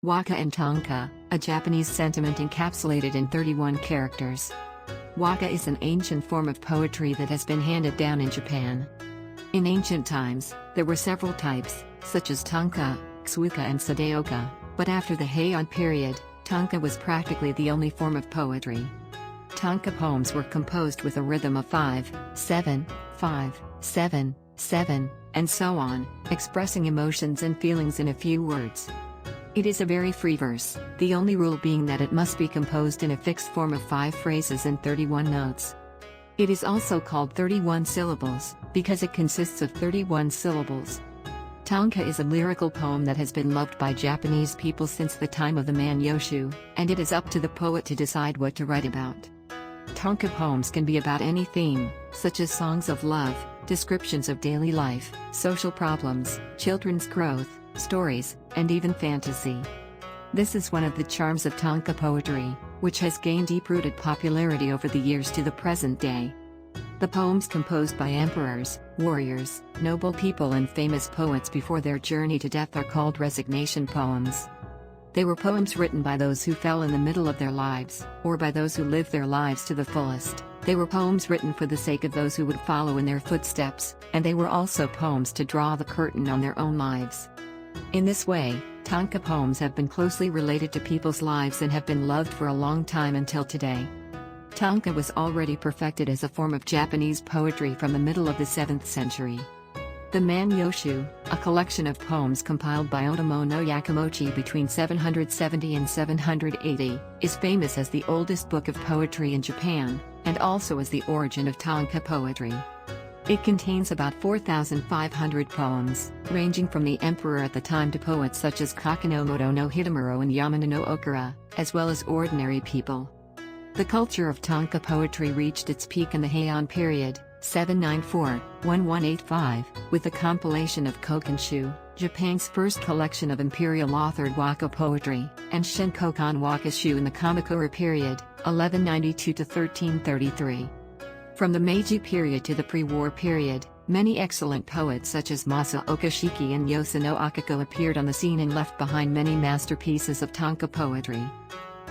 Waka and Tanka, a Japanese sentiment encapsulated in 31 characters. Waka is an ancient form of poetry that has been handed down in Japan. In ancient times, there were several types, such as Tanka, Tsuka and Sadaoka, but after the Heian period, Tanka was practically the only form of poetry. Tanka poems were composed with a rhythm of 5, 7, 5, 7, 7, and so on, expressing emotions and feelings in a few words. It is a very free verse, the only rule being that it must be composed in a fixed form of 5 phrases and 31 notes. It is also called 31 syllables, because it consists of 31 syllables. Tanka is a lyrical poem that has been loved by Japanese people since the time of the man Yoshu, and it is up to the poet to decide what to write about. Tanka poems can be about any theme, such as songs of love, descriptions of daily life, social problems, children's growth, stories, and even fantasy. This is one of the charms of Tanka poetry, which has gained deep-rooted popularity over the years to the present day. The poems composed by emperors, warriors, noble people and famous poets before their journey to death are called resignation poems. They were poems written by those who fell in the middle of their lives, or by those who lived their lives to the fullest. They were poems written for the sake of those who would follow in their footsteps, and they were also poems to draw the curtain on their own lives. In this way, Tanka poems have been closely related to people's lives and have been loved for a long time until today. Tanka was already perfected as a form of Japanese poetry from the middle of the 7th century. The Man Yoshu, a collection of poems compiled by Otomo no Yakimochi between 770 and 780, is famous as the oldest book of poetry in Japan, and also as the origin of Tanka poetry. It contains about 4,500 poems, ranging from the emperor at the time to poets such as Kakenomoto no Hidamuro and Yamada no Okura, as well as ordinary people. The culture of Tanka poetry reached its peak in the Heian period, 794-1185, with the compilation of Kokanshu, Japan's first collection of imperial-authored Waka poetry, and Shinkokan Wakashu in the Kamakura period, 1192-1333. From the Meiji period to the pre-war period, many excellent poets such as Masa Okashiki and Yosuno Akiko appeared on the scene and left behind many masterpieces of Tanka poetry.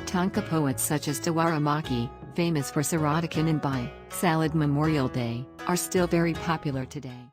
Tanka poets such as Tawara Maki, famous for Saradakin and Bai, Salad Memorial Day, are still very popular today.